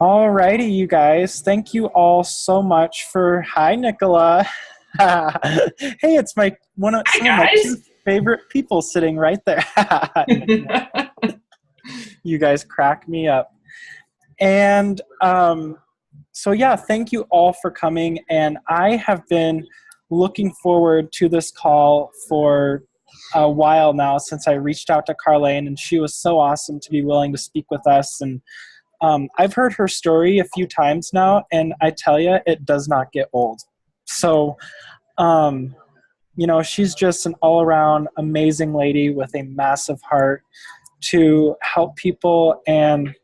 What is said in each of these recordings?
Alrighty, you guys. Thank you all so much for. Hi, Nicola. Hey, it's my Hi some of my two guys. favorite people sitting right there. You guys crack me up. And so, yeah, thank you all for coming. And I have been looking forward to this call for a while now since I reached out to Carlane, and she was so awesome to be willing to speak with us. And I've heard her story a few times now, and I tell you, it does not get old. So, um, she's just an all around amazing lady with a massive heart to help people. And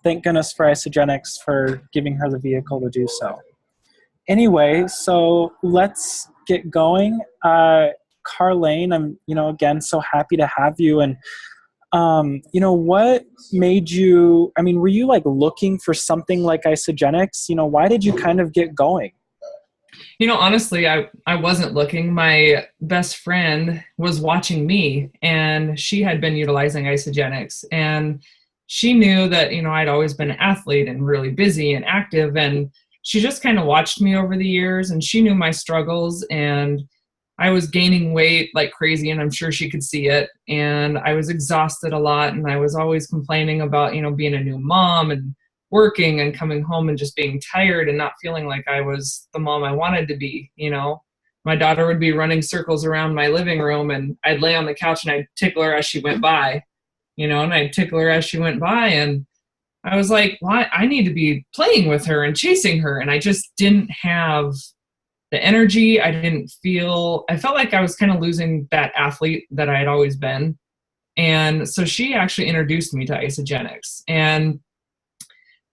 thank goodness for Isagenix for giving her the vehicle to do so. Anyway, so let's get going. Carlane, I'm, again, so happy to have you. And what made you, were you like looking for something like Isagenix? Why did you kind of get going? Honestly, I wasn't looking. My best friend was watching me, and she had been utilizing Isagenix. And she knew that, I'd always been an athlete and really busy and active. And she just kind of watched me over the years, and she knew my struggles. And I was gaining weight like crazy, and I'm sure she could see it. And I was exhausted a lot, and I was always complaining about, being a new mom and working and coming home and just being tired and not feeling like I was the mom I wanted to be. My daughter would be running circles around my living room, and I'd lay on the couch and I'd tickle her as she went by, and I'd tickle her as she went by. And I was like, well, I need to be playing with her and chasing her. And I just didn't have the energy. I felt like I was kind of losing that athlete that I had always been. And so she actually introduced me to Isagenix. And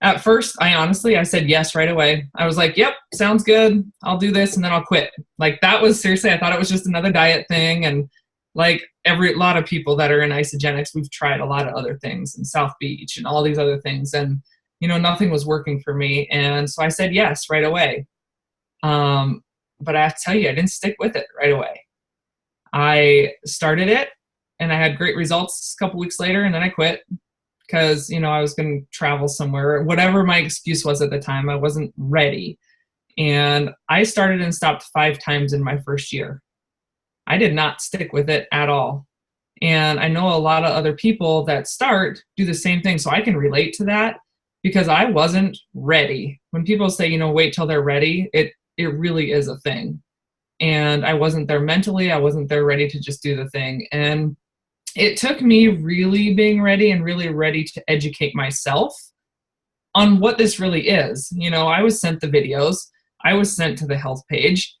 at first, I said yes right away. I was like, yep, sounds good. I'll do this and then I'll quit. Like that was seriously, I thought it was just another diet thing. And like a lot of people that are in Isagenix, we've tried a lot of other things in South Beach and all these other things. And, nothing was working for me. And so I said yes right away. But I have to tell you, I didn't stick with it right away. I started it and I had great results a couple weeks later, and then I quit because, I was going to travel somewhere, whatever my excuse was at the time. I wasn't ready. And I started and stopped 5 times in my first year. I did not stick with it at all. And I know a lot of other people that do the same thing. So I can relate to that because I wasn't ready. When people say, wait till they're ready, it really is a thing. And I wasn't there mentally. I wasn't there ready to just do the thing. And it took me really being ready and really ready to educate myself on what this really is. I was sent the videos. I was sent to the health page.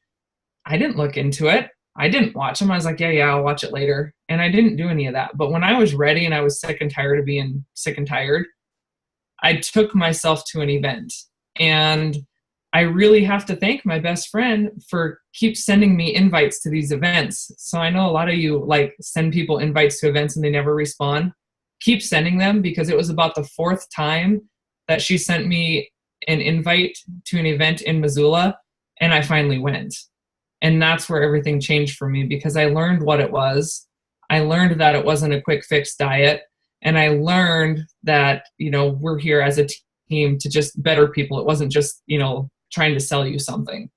I didn't look into it. I didn't watch them. I was like, yeah, I'll watch it later. And I didn't do any of that. But when I was ready and I was sick and tired of being sick and tired, I took myself to an event. And I really have to thank my best friend for keep sending me invites to these events. So I know a lot of you like send people invites to events and they never respond. Keep sending them, because it was about the 4th time that she sent me an invite to an event in Missoula, and I finally went. And that's where everything changed for me, because I learned what it was. I learned that it wasn't a quick fix diet. And I learned that, we're here as a team to just better people. It wasn't just, trying to sell you something.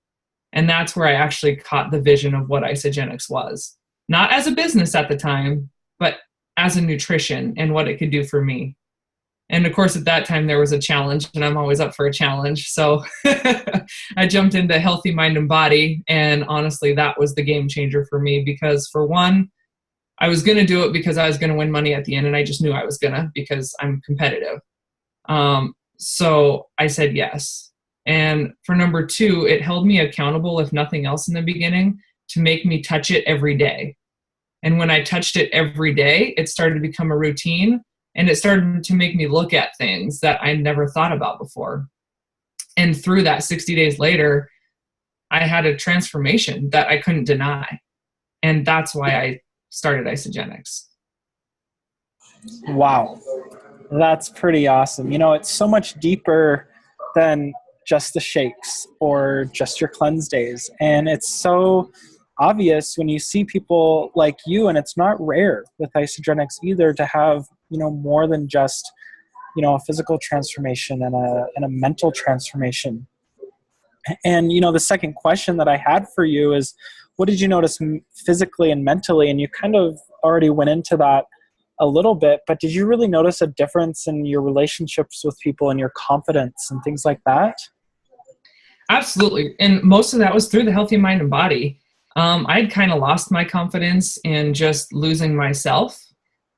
And that's where I actually caught the vision of what Isagenix was. Not as a business at the time, but as a nutrition and what it could do for me. And of course, at that time, there was a challenge, and I'm always up for a challenge. So I jumped into healthy mind and body. And honestly, that was the game changer for me, because for one, I was going to do it because I was going to win money at the end. And I just knew I was going to, because I'm competitive. So I said yes. And for number 2, it held me accountable, if nothing else in the beginning, to make me touch it every day. And when I touched it every day, it started to become a routine, and it started to make me look at things that I never thought about before. And through that, 60 days later, I had a transformation that I couldn't deny. And that's why I started Isagenix. Wow. That's pretty awesome. It's so much deeper than just the shakes or just your cleanse days. And it's so obvious when you see people like you, and it's not rare with Isagenix either to have, more than just a physical transformation and a mental transformation. And, the second question that I had for you is, what did you notice physically and mentally? And you kind of already went into that a little bit, but did you really notice a difference in your relationships with people and your confidence and things like that? Absolutely. And most of that was through the healthy mind and body. I'd kind of lost my confidence in just losing myself,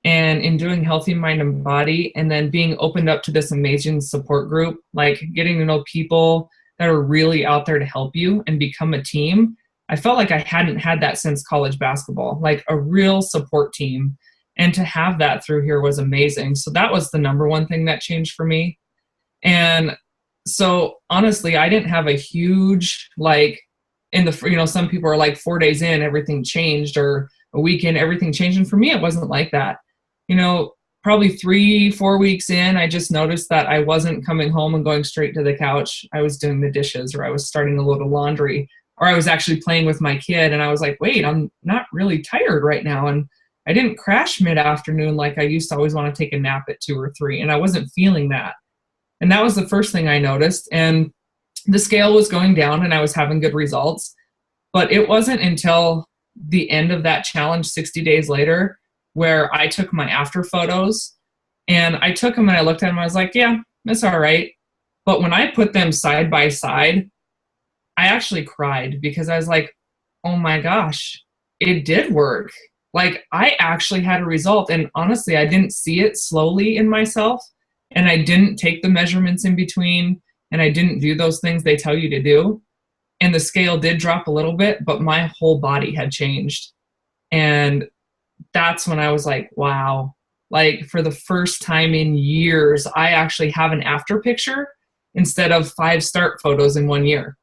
and in doing healthy mind and body, and then being opened up to this amazing support group, like getting to know people that are really out there to help you and become a team. I felt like I hadn't had that since college basketball, like a real support team. And to have that through here was amazing. So that was the number one thing that changed for me. And so honestly, I didn't have a huge, like some people are like 4 days in, everything changed, or a weekend, everything changed. And for me, it wasn't like that. Probably 3-4 weeks in, I just noticed that I wasn't coming home and going straight to the couch. I was doing the dishes, or I was starting a load of laundry, or I was actually playing with my kid. And I was like, wait, I'm not really tired right now. And I didn't crash mid-afternoon like I used to always want to take a nap at 2 or 3. And I wasn't feeling that. And that was the first thing I noticed. And the scale was going down and I was having good results. But it wasn't until the end of that challenge, 60 days later, where I took my after photos, and I took them and I looked at them. I was like, yeah, that's all right. But when I put them side by side, I actually cried, because I was like, oh my gosh, it did work. Like, I actually had a result. And honestly, I didn't see it slowly in myself, and I didn't take the measurements in between, and I didn't do those things they tell you to do. And the scale did drop a little bit, but my whole body had changed. And that's when I was like, wow, like for the first time in years, I actually have an after picture instead of 5 start photos in 1 year.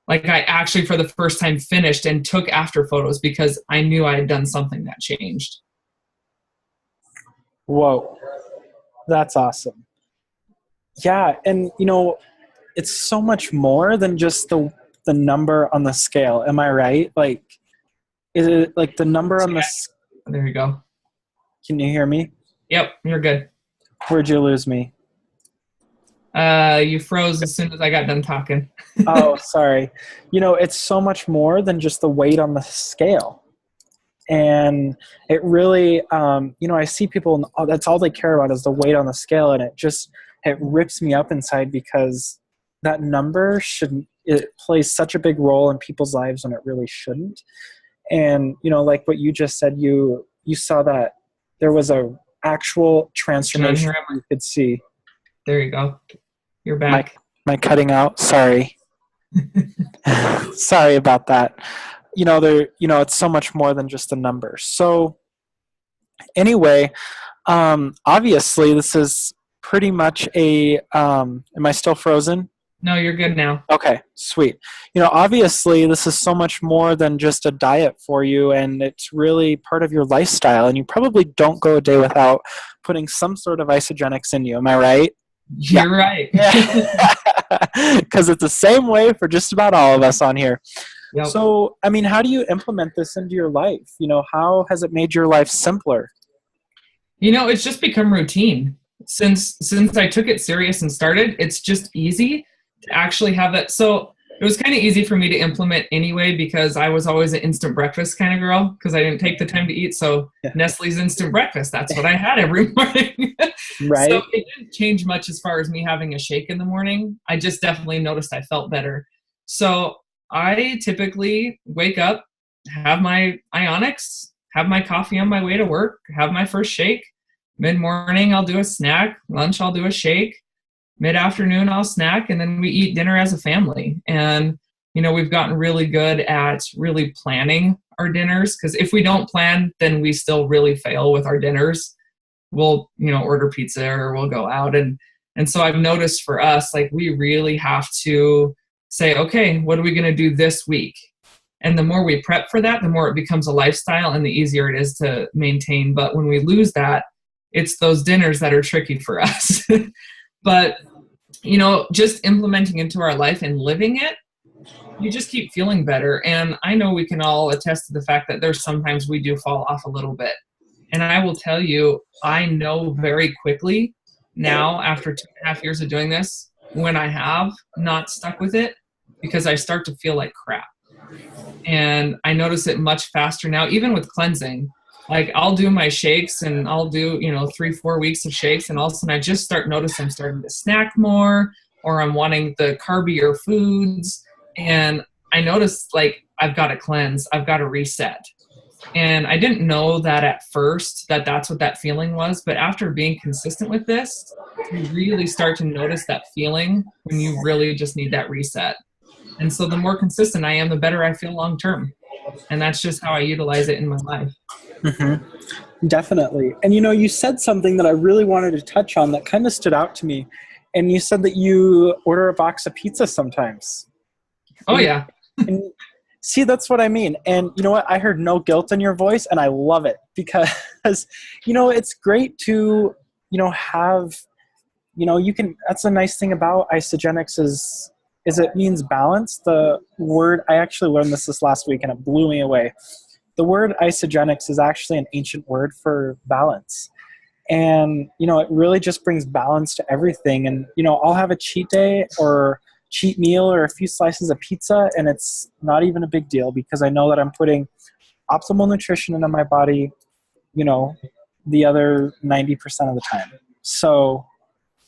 Like, I actually for the first time finished and took after photos because I knew I had done something that changed. Whoa, that's awesome. Yeah. And, it's so much more than just the number on the scale. Am I right? Like, is it like the number on the... There you go. Can you hear me? Yep, you're good. Where'd you lose me? You froze as soon as I got done talking. Oh, sorry. It's so much more than just the weight on the scale. And it really, I see people, and that's all they care about is the weight on the scale. And it rips me up inside, because that number it plays such a big role in people's lives when it really shouldn't. And, like what you just said, you saw that there was a actual transformation you could see. There you go. You're back. Am I cutting out? Sorry. Sorry about that. It's so much more than just a number. So anyway, obviously this is pretty much am I still frozen? No, you're good now. Okay, sweet. Obviously this is so much more than just a diet for you, and it's really part of your lifestyle, and you probably don't go a day without putting some sort of Isagenix in you. Am I right? You're right. Because it's the same way for just about all of us on here. Yep. So, how do you implement this into your life? How has it made your life simpler? It's just become routine. Since I took it serious and started, it's just easy to actually have that. So it was kind of easy for me to implement anyway, because I was always an instant breakfast kind of girl, because I didn't take the time to eat. So yeah. Nestle's instant breakfast, that's what I had every morning. Right. So it didn't change much as far as me having a shake in the morning. I just definitely noticed I felt better. So I typically wake up, have my Ionix, have my coffee on my way to work, have my first shake. Mid-morning, I'll do a snack. Lunch, I'll do a shake. Mid-afternoon, I'll snack, and then we eat dinner as a family. And, we've gotten really good at really planning our dinners, because if we don't plan, then we still really fail with our dinners. We'll, order pizza or we'll go out. And so I've noticed for us, like, we really have to say, okay, what are we going to do this week? And the more we prep for that, the more it becomes a lifestyle and the easier it is to maintain. But when we lose that, it's those dinners that are tricky for us. But, just implementing into our life and living it, you just keep feeling better. And I know we can all attest to the fact that there's sometimes we do fall off a little bit. And I will tell you, I know very quickly now after 2.5 years of doing this, when I have not stuck with it, because I start to feel like crap. And I notice it much faster now, even with cleansing. Like I'll do my shakes and I'll do, 3-4 weeks of shakes. And all of a sudden I just start noticing I'm starting to snack more, or I'm wanting the carbier foods. And I notice like I've got to cleanse, I've got to reset. And I didn't know that at first, that that's what that feeling was. But after being consistent with this, you really start to notice that feeling when you really just need that reset. And so the more consistent I am, the better I feel long term. And that's just how I utilize it in my life. Mm-hmm. Definitely. And you said something that I really wanted to touch on that kind of stood out to me. And you said that you order a box of pizza sometimes. Oh, yeah. And see, that's what I mean. And you know what? I heard no guilt in your voice, and I love it because, it's great to, have, that's a nice thing about Isagenix is it means balance. The word, I actually learned this last week and it blew me away. The word Isagenix is actually an ancient word for balance. And, it really just brings balance to everything. And, I'll have a cheat day or cheat meal or a few slices of pizza, and it's not even a big deal because I know that I'm putting optimal nutrition into my body, the other 90% of the time. So,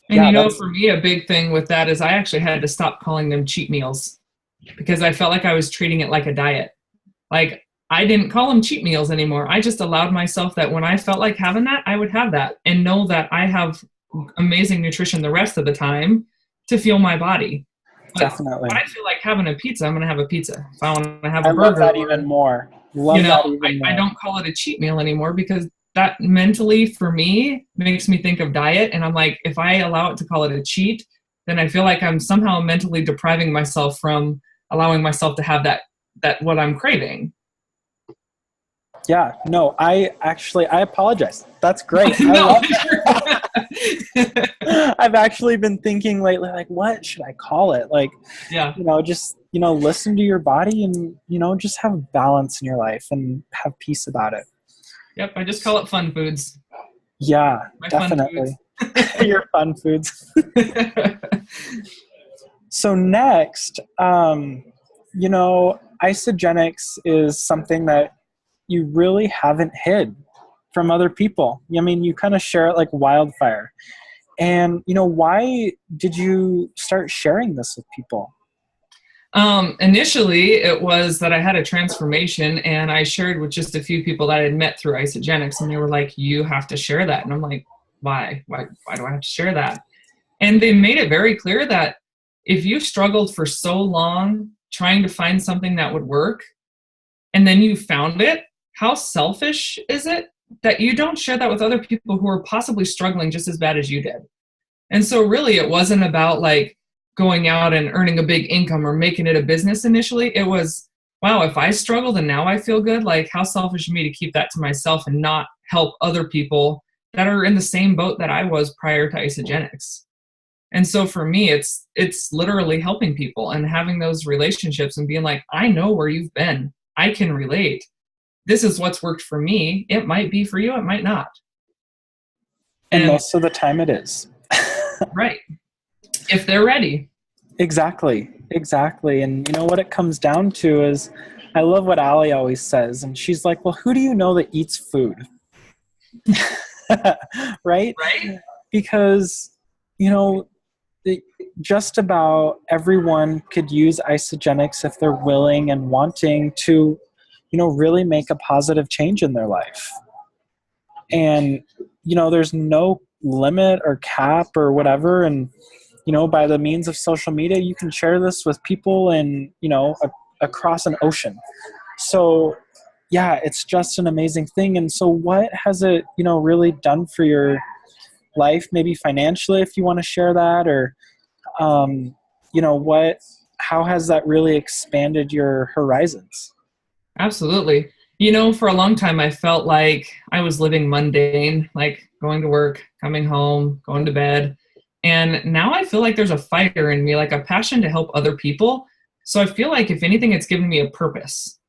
and for me, a big thing with that is I actually had to stop calling them cheat meals because I felt like I was treating it like a diet. Like I didn't call them cheat meals anymore. I just allowed myself that when I felt like having that, I would have that and know that I have amazing nutrition the rest of the time to fuel my body. But definitely. when I feel like having a pizza, I'm going to have a pizza. If I want to have a burger, love that even more. I don't call it a cheat meal anymore because that mentally for me makes me think of diet. And I'm like, if I allow it to call it a cheat, then I feel like I'm somehow mentally depriving myself from allowing myself to have that what I'm craving. Yeah, no, I apologize. That's great. No. I've actually been thinking lately, like, what should I call it? Like, just, listen to your body and, just have balance in your life and have peace about it. Yep, I just call it fun foods. Yeah, definitely. Your fun foods. So next, Isagenix is something that you really haven't hid from other people. I mean, you kind of share it like wildfire. And, why did you start sharing this with people? Initially, it was that I had a transformation and I shared with just a few people that I had met through Isagenix, and they were like, you have to share that. And I'm like, why? Why do I have to share that? And they made it very clear that if you struggled for so long trying to find something that would work, and then you found it, how selfish is it that you don't share that with other people who are possibly struggling just as bad as you did? And so really it wasn't about like going out and earning a big income or making it a business initially. It was, wow, if I struggled and now I feel good, like how selfish of me to keep that to myself and not help other people that are in the same boat that I was prior to Isagenix. And so for me, it's literally helping people and having those relationships and being like, I know where you've been. I can relate. This is what's worked for me. It might be for you. It might not. And most of the time it is. Right. If they're ready. Exactly. And what it comes down to is, I love what Allie always says. And she's like, well, who do you know that eats food? Right? Because, just about everyone could use Isagenix if they're willing and wanting to, really make a positive change in their life. And, there's no limit or cap or whatever. And, by the means of social media, you can share this with people in, across an ocean. So, yeah, it's just an amazing thing. And so what has it, really done for your life, maybe financially, if you want to share that, or, how has that really expanded your horizons? Absolutely. For a long time, I felt like I was living mundane, like going to work, coming home, going to bed. And now I feel like there's a fire in me, like a passion to help other people. So I feel like if anything, it's given me a purpose.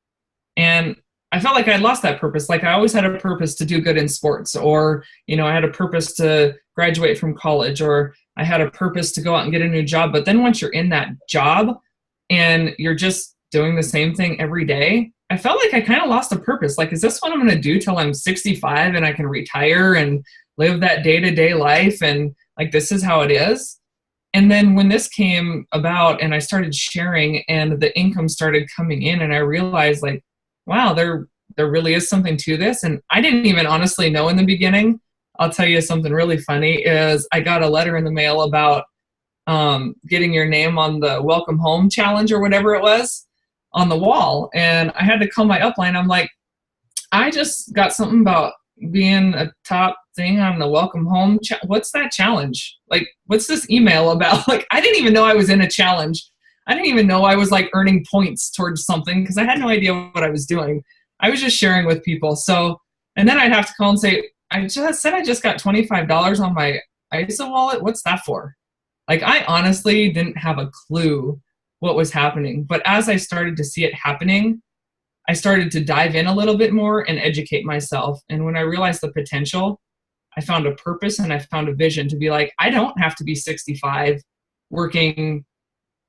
And I felt like I lost that purpose. Like I always had a purpose to do good in sports, or, I had a purpose to graduate from college, or I had a purpose to go out and get a new job. But then once you're in that job and you're just doing the same thing every day, I felt like I kind of lost a purpose. Like, is this what I'm going to do till I'm 65 and I can retire and live that day-to-day life? And like, this is how it is. And then when this came about and I started sharing and the income started coming in, and I realized like, wow, there really is something to this. And I didn't even honestly know in the beginning. I'll tell you something really funny is I got a letter in the mail about getting your name on the Welcome Home Challenge or whatever it was on the wall. And I had to call my upline. I'm like, I just got something about being a top thing on the Welcome Home. What's that challenge? Like, what's this email about? Like, I didn't even know I was in a challenge. I didn't even know I was like earning points towards something because I had no idea what I was doing. I was just sharing with people. So, and then I'd have to call and say, I just said I just got $25 on my ISA wallet. What's that for? Like, I honestly didn't have a clue what was happening. But as I started to see it happening, I started to dive in a little bit more and educate myself. And when I realized the potential, I found a purpose and I found a vision to be like, I don't have to be 65 working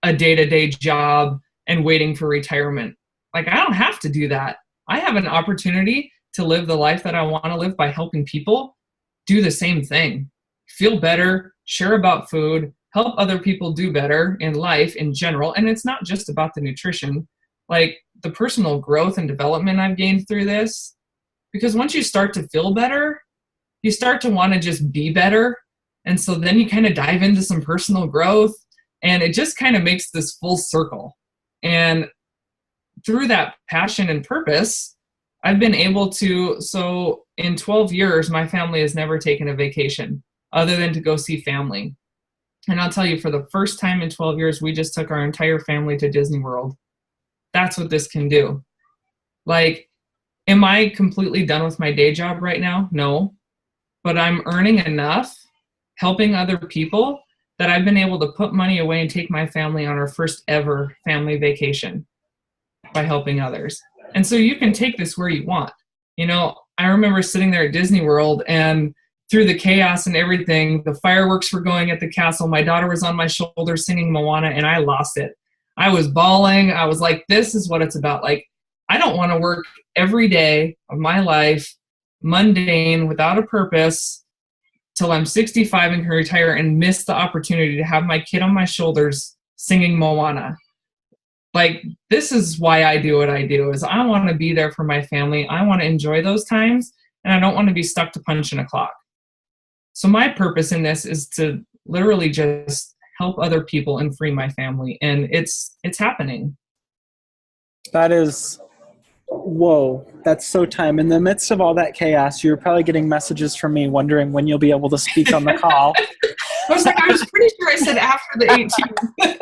a day-to-day job and waiting for retirement. Like, I don't have to do that. I have an opportunity to live the life that I want to live by helping people do the same thing, feel better, share about food, help other people do better in life in general. And it's not just about the nutrition, like the personal growth and development I've gained through this, because once you start to feel better, you start to want to just be better. And so then you kind of dive into some personal growth, and it just kind of makes this full circle. And through that passion and purpose, I've been able to, so in 12 years, my family has never taken a vacation other than to go see family. And I'll tell you, for the first time in 12 years, we just took our entire family to Disney World. That's what this can do. Like, am I completely done with my day job right now? No. But I'm earning enough, helping other people, that I've been able to put money away and take my family on our first ever family vacation by helping others. And so you can take this where you want. I remember sitting there at Disney World, and through the chaos and everything, the fireworks were going at the castle. My daughter was on my shoulder singing Moana, and I lost it. I was bawling. I was like, this is what it's about. Like, I don't want to work every day of my life, mundane, without a purpose, till I'm 65 and can retire and miss the opportunity to have my kid on my shoulders singing Moana. Like, this is why I do what I do, is I want to be there for my family. I want to enjoy those times, and I don't want to be stuck to punching a clock. So my purpose in this is to literally just help other people and free my family. And it's happening. That is, whoa, that's so time. In the midst of all that chaos, you're probably getting messages from me wondering when you'll be able to speak on the call. I was pretty sure I said after the 18th.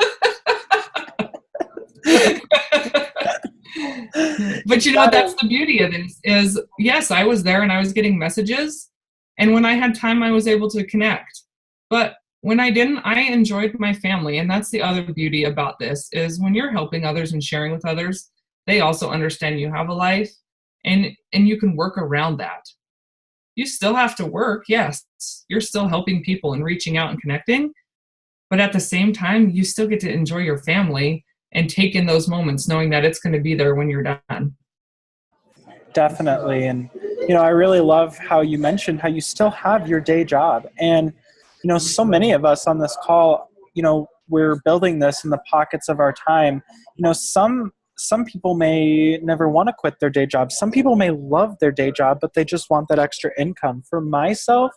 But that's the beauty of this is, yes, I was there and I was getting messages. And when I had time, I was able to connect. But when I didn't, I enjoyed my family. And that's the other beauty about this, is when you're helping others and sharing with others, they also understand you have a life, and you can work around that. You still have to work. Yes, you're still helping people and reaching out and connecting. But at the same time, you still get to enjoy your family and take in those moments knowing that it's going to be there when you're done. Definitely. And, I really love how you mentioned how you still have your day job. And, so many of us on this call, we're building this in the pockets of our time. Some people may never want to quit their day job. Some people may love their day job, but they just want that extra income. For myself,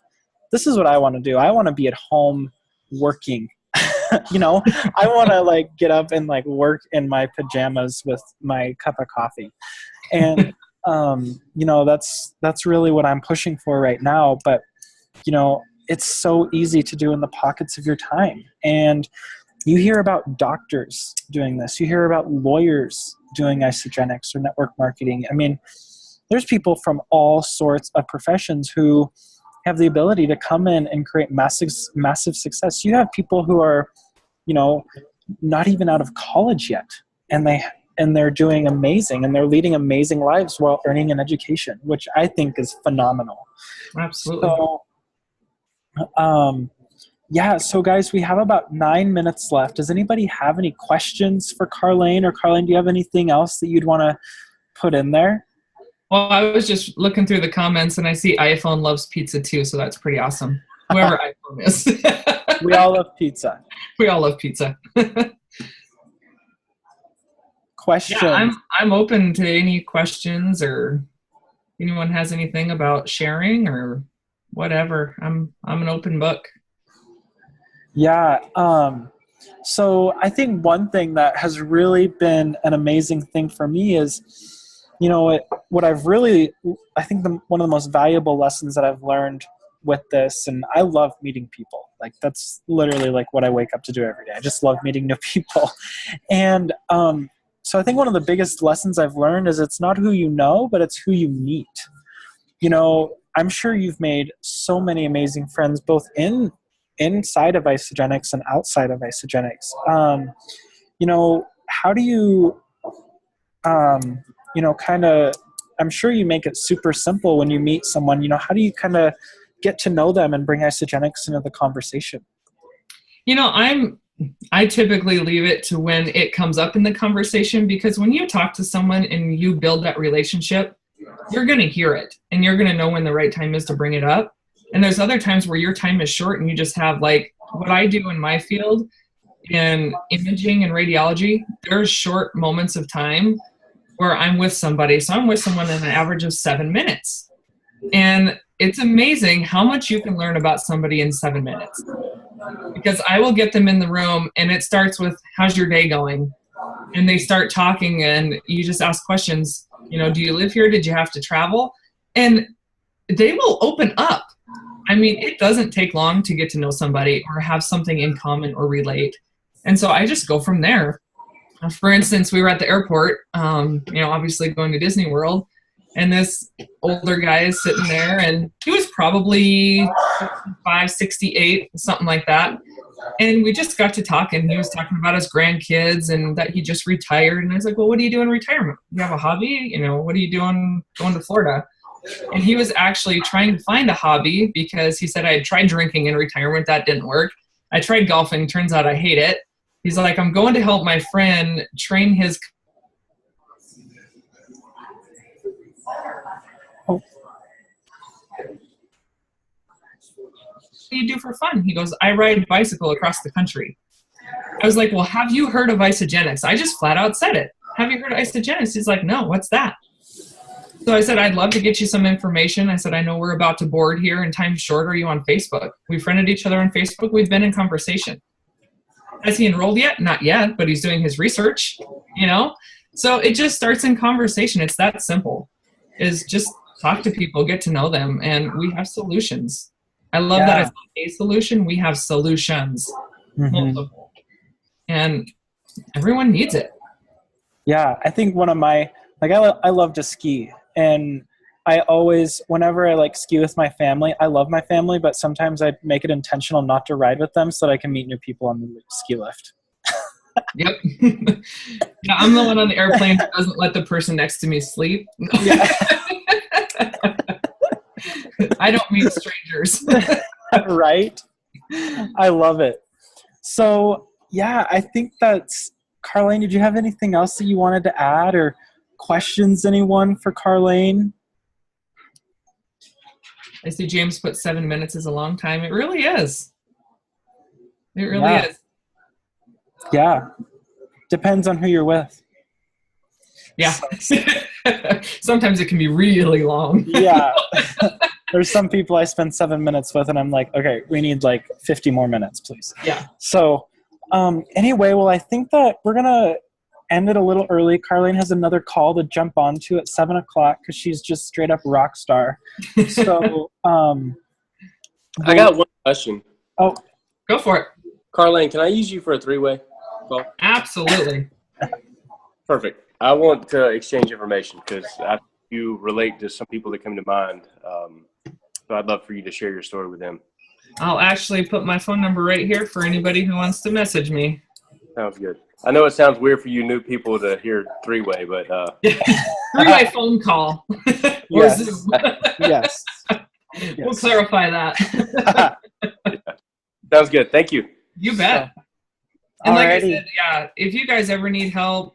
this is what I want to do. I want to be at home working. I want to get up and work in my pajamas with my cup of coffee. And, that's really what I'm pushing for right now. But, it's so easy to do in the pockets of your time. And you hear about doctors doing this. You hear about lawyers doing Isagenix or network marketing. I mean, there's people from all sorts of professions who have the ability to come in and create massive success. You have people who are, not even out of college yet, and they and they're doing amazing, and they're leading amazing lives while earning an education, which I think is phenomenal. Absolutely. So, yeah, so guys, we have about 9 minutes left. Does anybody have any questions for Carlane? Or Carlane, do you have anything else that you'd want to put in there? Well, I was just looking through the comments and I see iPhone loves pizza too, so that's pretty awesome. Whoever iPhone is. We all love pizza. We all love pizza. Questions? Yeah, I'm open to any questions, or anyone has anything about sharing or whatever. I'm an open book. Yeah. So I think one thing that has really been an amazing thing for me is, what I've really, I think one of the most valuable lessons that I've learned with this, and I love meeting people. Like, that's literally like what I wake up to do every day. I just love meeting new people. And so I think one of the biggest lessons I've learned is it's not who you know, but it's who you meet. I'm sure you've made so many amazing friends, both inside of Isagenix and outside of Isagenix. How do you, I'm sure you make it super simple when you meet someone. How do you kind of get to know them and bring Isagenix into the conversation? I typically leave it to when it comes up in the conversation, because when you talk to someone and you build that relationship, you're going to hear it and you're going to know when the right time is to bring it up. And there's other times where your time is short and you just have, like what I do in my field in imaging and radiology, there's short moments of time where I'm with somebody. So I'm with someone in an average of 7 minutes. And it's amazing how much you can learn about somebody in 7 minutes. Because I will get them in the room and it starts with, how's your day going? And they start talking and you just ask questions. Do you live here? Did you have to travel? And they will open up. I mean, it doesn't take long to get to know somebody or have something in common or relate. And so I just go from there. For instance, we were at the airport, obviously going to Disney World, and this older guy is sitting there, and he was probably 65, 68, something like that. And we just got to talking. He was talking about his grandkids and that he just retired. And I was like, well, what do you do in retirement? You have a hobby? What are you doing going to Florida? And he was actually trying to find a hobby because he said, I had tried drinking in retirement. That didn't work. I tried golfing. Turns out I hate it. He's like, I'm going to help my friend train his. What do you do for fun? He goes, I ride a bicycle across the country. I was like, well, have you heard of Isagenix? I just flat out said it. Have you heard of Isagenix? He's like, no, what's that? So I said, I'd love to get you some information. I said, I know we're about to board here and time's short. Are you on Facebook? We friended each other on Facebook. We've been in conversation. Has he enrolled yet? Not yet, but he's doing his research, So it just starts in conversation. It's that simple, is just talk to people, get to know them, and we have solutions. I love that it's not a solution. We have solutions, multiple, and everyone needs it. Yeah, I think one of my, I love to ski, and I always, whenever I ski with my family, I love my family, but sometimes I make it intentional not to ride with them so that I can meet new people on the ski lift. Yep. Yeah, I'm the one on the airplane who doesn't let the person next to me sleep. Yeah. I don't meet strangers. Right? I love it. So, yeah, I think that's, Carlane, did you have anything else that you wanted to add, or questions, anyone, for Carlane? I see James put 7 minutes is a long time. It really is. It really is. Yeah. Depends on who you're with. Yeah. Sometimes it can be really long. Yeah. There's some people I spend 7 minutes with and I'm like, okay, we need 50 more minutes, please. Yeah. So anyway, well, I think that we're going to end it a little early. Carlane has another call to jump onto at 7 o'clock because she's just straight up rock star. So I got one question. Oh, go for it. Carlane, can I use you for a three-way call? Absolutely. Perfect. I want to exchange information because you relate to some people that come to mind. So I'd love for you to share your story with them. I'll actually put my phone number right here for anybody who wants to message me. Sounds good. I know it sounds weird for you new people to hear three-way, but Three-way phone call. Or Yes. Zoom. Yes. We'll clarify that. sounds good. Thank you. You bet. So, and like I alrighty. said, yeah, if you guys ever need help,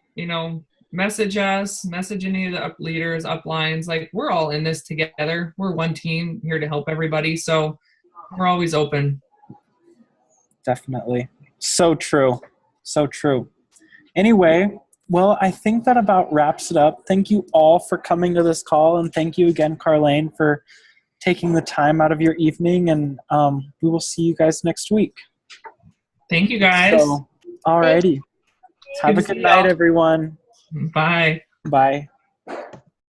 message us, message any of the up leaders, uplines. Like, we're all in this together. We're one team here to help everybody. So we're always open. Definitely. So true. So true. Anyway, well, I think that about wraps it up. Thank you all for coming to this call, and thank you again, Carlane, for taking the time out of your evening, and we will see you guys next week. Thank you, guys. So, alrighty. Have a good night, everyone. Bye. Bye.